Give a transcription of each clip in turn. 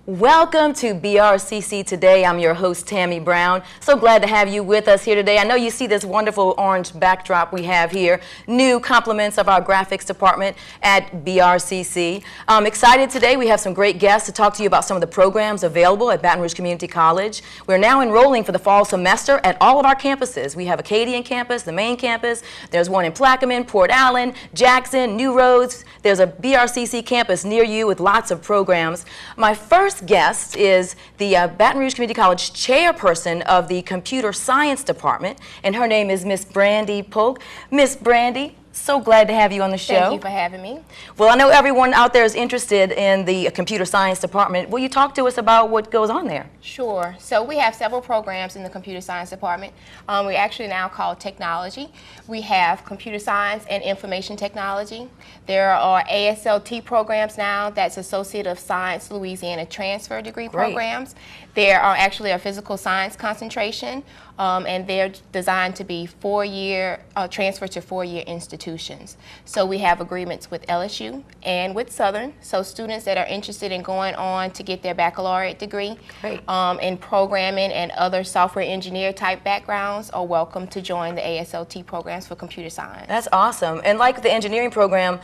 Welcome to BRCC Today. I'm your host, Tammy Brown. So glad to have you with us here today. I know you see this wonderful orange backdrop we have here, new compliments of our graphics department at BRCC. I'm excited today. We have some great guests to talk to you about some of the programs available at Baton Rouge Community College. We're now enrolling for the fall semester at all of our campuses. We have Acadian campus, the main campus. There's one in Plaquemine, Port Allen, Jackson, New Roads. There's a BRCC campus near you with lots of programs. My first guest is the Baton Rouge Community College chairperson of the Computer Science Department, and her name is Miss Brandy Polk. Miss Brandy, so glad to have you on the show. Thank you for having me. Well, I know everyone out there is interested in the Computer Science Department. Will you talk to us about what goes on there? Sure. So we have several programs in the Computer Science Department. We actually now call Technology. We have Computer Science and Information Technology. There are ASLT programs now, that's Associate of Science Louisiana Transfer Degree programs. There are actually a Physical Science concentration, and they're designed to be four-year, transfer to four-year institutions. So we have agreements with LSU and with Southern. So students that are interested in going on to get their baccalaureate degree in programming and other software engineer type backgrounds are welcome to join the ASLT programs for computer science. That's awesome. And like the engineering program,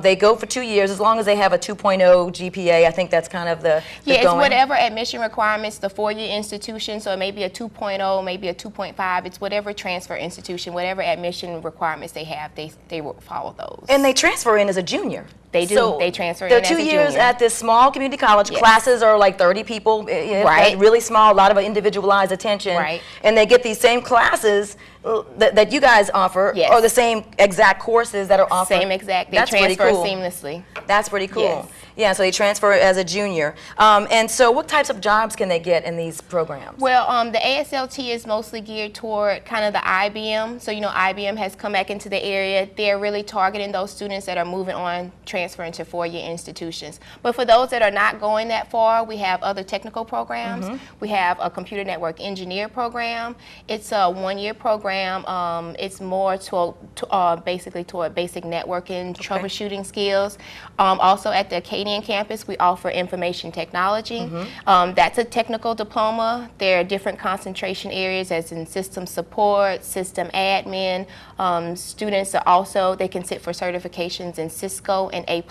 they go for 2 years as long as they have a 2.0 GPA. I think that's kind of the it's whatever admission requirements the four-year institution, so it may be a 2.0, maybe a 2.5, it's whatever transfer institution, whatever admission requirements they have, they will follow those. And they transfer in as a junior. They do. So they transfer in as a junior. They're 2 years at this small community college. Yes. Classes are like 30 people. Right. Really small, a lot of individualized attention. Right. And they get these same classes that you guys offer, yes. or the same exact courses that are offered. Same exact. They That's transfer pretty cool. seamlessly. That's pretty cool. Yes. Yeah, so they transfer as a junior. And so what types of jobs can they get in these programs? Well, the ASLT is mostly geared toward kind of the IBM. So, you know, IBM has come back into the area. They're really targeting those students that are moving on, transferring to four-year institutions. But for those that are not going that far, we have other technical programs. We have a computer network engineer program. It's a one-year program. It's more basically toward basic networking, troubleshooting skills. Also at the Acadian campus, we offer information technology. That's a technical diploma. There are different concentration areas as in system support, system admin. Students are also, they can sit for certifications in Cisco and A+.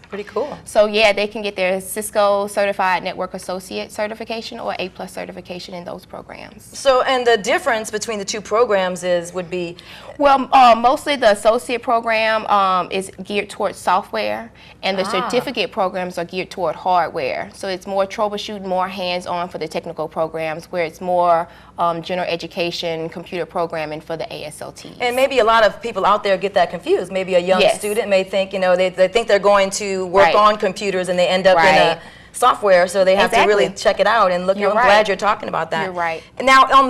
Pretty cool. So yeah, they can get their Cisco Certified Network Associate certification or A+ certification in those programs. So, and the difference between the two programs would be? Well, mostly the associate program is geared towards software, and the certificate programs are geared toward hardware. So it's more troubleshooting, more hands-on for the technical programs, where it's more general education, computer programming for the ASLTs. And maybe a lot of people out there get that confused. Maybe a young student may think, you know, they think they're going to work on computers and they end up in a software, so they have to really check it out and look. I'm glad you're talking about that. You're right. Now, on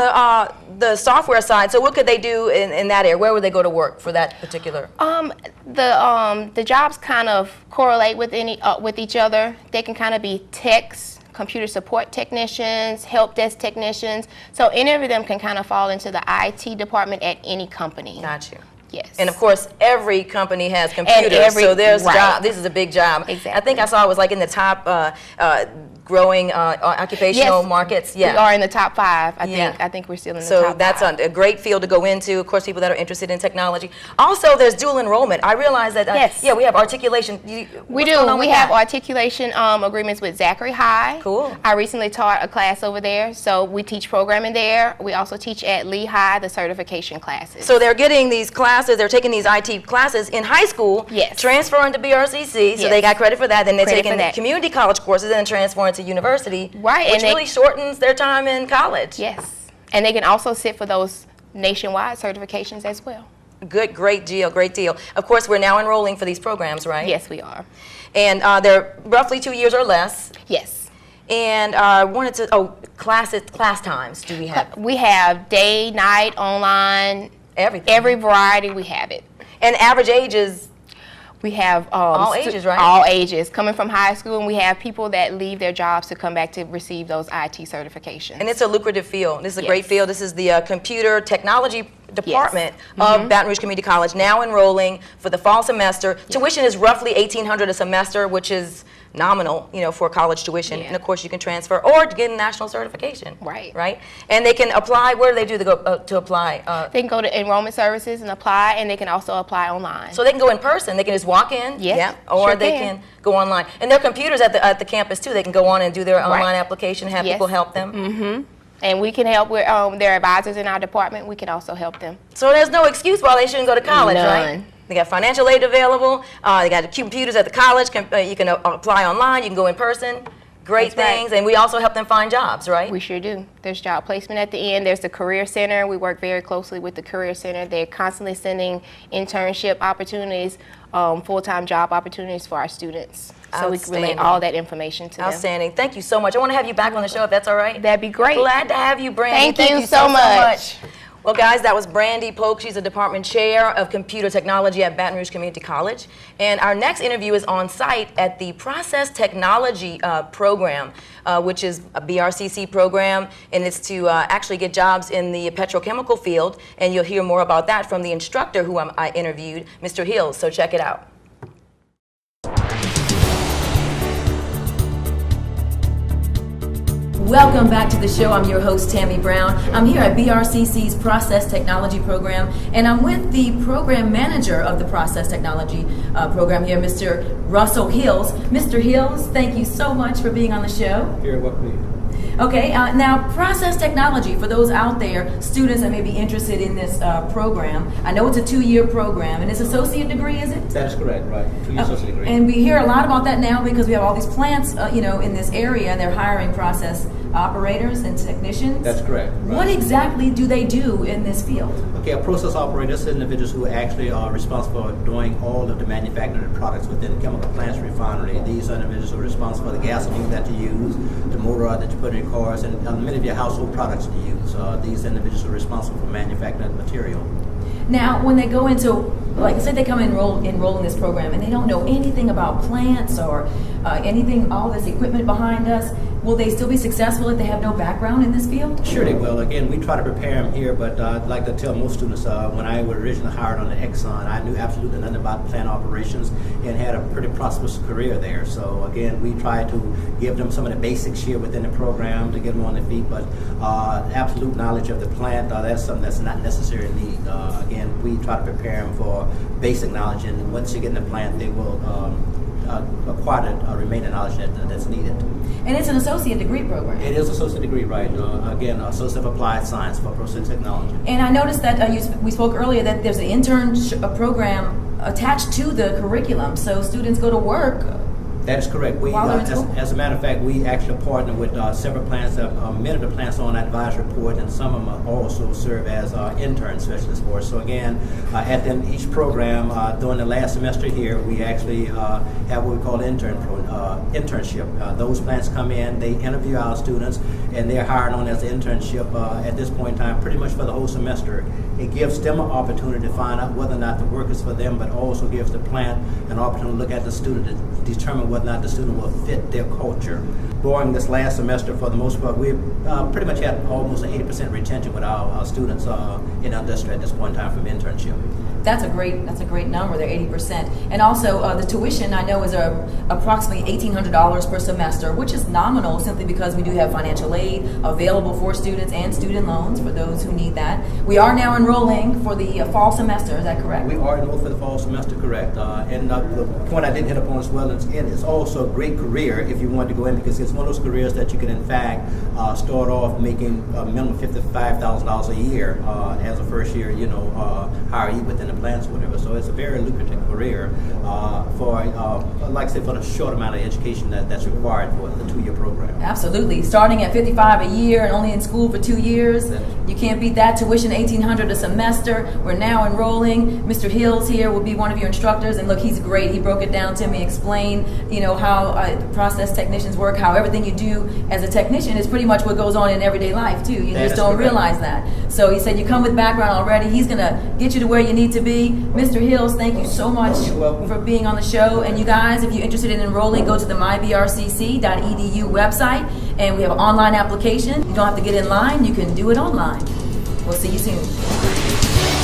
the software side, so what could they do in that area? Where would they go to work for that particular? The jobs kind of correlate with each other. They can kind of be techs, computer support technicians, help desk technicians. So any of them can kind of fall into the IT department at any company. Got you. Yes. And of course, every company has computers, so there's job. This is a big job. Exactly. I think I saw it was like in the top growing occupational markets. We are in the top 5. I think we're still in the top 5. So that's a great field to go into. Of course, people that are interested in technology. Also, there's dual enrollment. I realize that. We have articulation. We do. We have articulation agreements with Zachary High. Cool. I recently taught a class over there, so we teach programming there. We also teach at Lee High the certification classes. So they're getting these classes. They're taking these IT classes in high school. Yes. Transferring to BRCC, so they got credit for that. Then they're taking community college courses and then transferring to university. Right. Which really shortens their time in college. Yes. And they can also sit for those nationwide certifications as well. Good, great deal, great deal. Of course, we're now enrolling for these programs, right? Yes, we are. And they're roughly 2 years or less. Yes. And I wanted to, class times do we have? We have day, night, online. Everything. Every variety, we have it. And average ages? We have all ages, right? All ages, coming from high school, and we have people that leave their jobs to come back to receive those IT certifications. And it's a lucrative field. This is a great field. This is the computer technology department of Baton Rouge Community College, now enrolling for the fall semester. Tuition is roughly $1,800 a semester, which is nominal, for college tuition. Yeah. And of course, you can transfer or get a national certification. Right. Right. And they can apply. Where do they do to apply? They can go to enrollment services and apply, and they can also apply online. So they can go in person. They can just walk in. Yes, Yeah. Or sure they can go online. And there are computers at the campus too. They can go on and do their online application. Have Yes. people help them. Mm-hmm. And we can help with their advisors in our department. We can also help them. So there's no excuse why they shouldn't go to college, right? None. They got financial aid available. They got computers at the college. You can apply online. You can go in person. Great That's right. things. And we also help them find jobs, right? We sure do. There's job placement at the end. There's the Career Center. We work very closely with the Career Center. They're constantly sending internship opportunities, full-time job opportunities for our students. So we can relay all that information to them. Outstanding. Thank you so much. I want to have you back on the show if that's all right. That'd be great. Glad to have you, Brandy. Thank you so much. Well, guys, that was Brandy Polk. She's a department chair of computer technology at Baton Rouge Community College. And our next interview is on site at the Process Technology program, which is a BRCC program, and it's to actually get jobs in the petrochemical field. And you'll hear more about that from the instructor who I interviewed, Mr. Hills. So check it out. Welcome back to the show. I'm your host, Tammy Brown. I'm here at BRCC's Process Technology Program, and I'm with the program manager of the Process Technology program here, Mr. Russell Hills. Mr. Hills, thank you so much for being on the show. You're welcome. Okay, now process technology, for those out there, students that may be interested in this program, I know it's a 2-year program, and it's associate degree, is it? That is correct, right. 2-year associate degree. And we hear a lot about that now because we have all these plants, in this area, and they're hiring process operators and technicians. That's correct. Right. What exactly do they do in this field? Okay, a process operator is individuals who actually are responsible for doing all of the manufactured products within chemical plants refinery. These are individuals who are responsible for the gasoline that you use, the motor oil that you put in your cars, and many of your household products you use. These individuals are responsible for manufacturing material. Now, when they go into, like I said, they come enroll in this program and they don't know anything about plants or anything, all this equipment behind us, will they still be successful if they have no background in this field? Sure they will. Again, we try to prepare them here, but I'd like to tell most students, when I was originally hired on the Exxon, I knew absolutely nothing about plant operations and had a pretty prosperous career there. So again, we try to give them some of the basics here within the program to get them on their feet, but absolute knowledge of the plant, that's something that's not necessarily need. Again, we try to prepare them for basic knowledge, and once you get in the plant, they will acquire the remaining knowledge that's needed. And it's an associate degree program. It is associate degree, right? Again, Associate of Applied Science for Process Technology. And I noticed that we spoke earlier that there's an intern program attached to the curriculum, so students go to work. That is correct. We, as a matter of fact, we actually partner with several plants. Many of the plants are on that advisory board, and some of them also serve as intern specialists for us. So again, at the end of each program, during the last semester here, we actually have what we call internship. Those plants come in, they interview our students, and they're hired on as an internship at this point in time, pretty much for the whole semester. It gives them an opportunity to find out whether or not the work is for them, but also gives the plant an opportunity to look at the student to determine whether or not the student will fit their culture. During this last semester, for the most part, we've pretty much had almost an 80% retention with our students in our district at this point in time from internship. That's a great number. They're 80%. And also the tuition I know is approximately $1,800 per semester, which is nominal simply because we do have financial aid available for students and student loans for those who need that. We are now enrolling for the fall semester. Is that correct? We are enrolled for the fall semester, correct. And the point I didn't hit upon as well is it's also a great career if you want to go in, because it's one of those careers that you can in fact start off making a minimum $55,000 a year as a first year, hire you within the plants or whatever. So it's a very lucrative career for, like I said, for the short amount of education that's required for the 2-year program. Absolutely. Starting at $55 a year and only in school for 2 years. You can't beat that. Tuition $1,800 a semester. We're now enrolling. Mr. Hills here will be one of your instructors, and look, he's great. He broke it down to me, explained, how process technicians work, how everything you do as a technician is pretty much what goes on in everyday life too. You just don't realize that. So he said you come with background already. He's going to get you to where you need to be. Mr. Hills, thank you so much for being on the show. And you guys, if you're interested in enrolling, go to the mybrcc.edu website, and we have an online application. You don't have to get in line. You can do it online. We'll see you soon.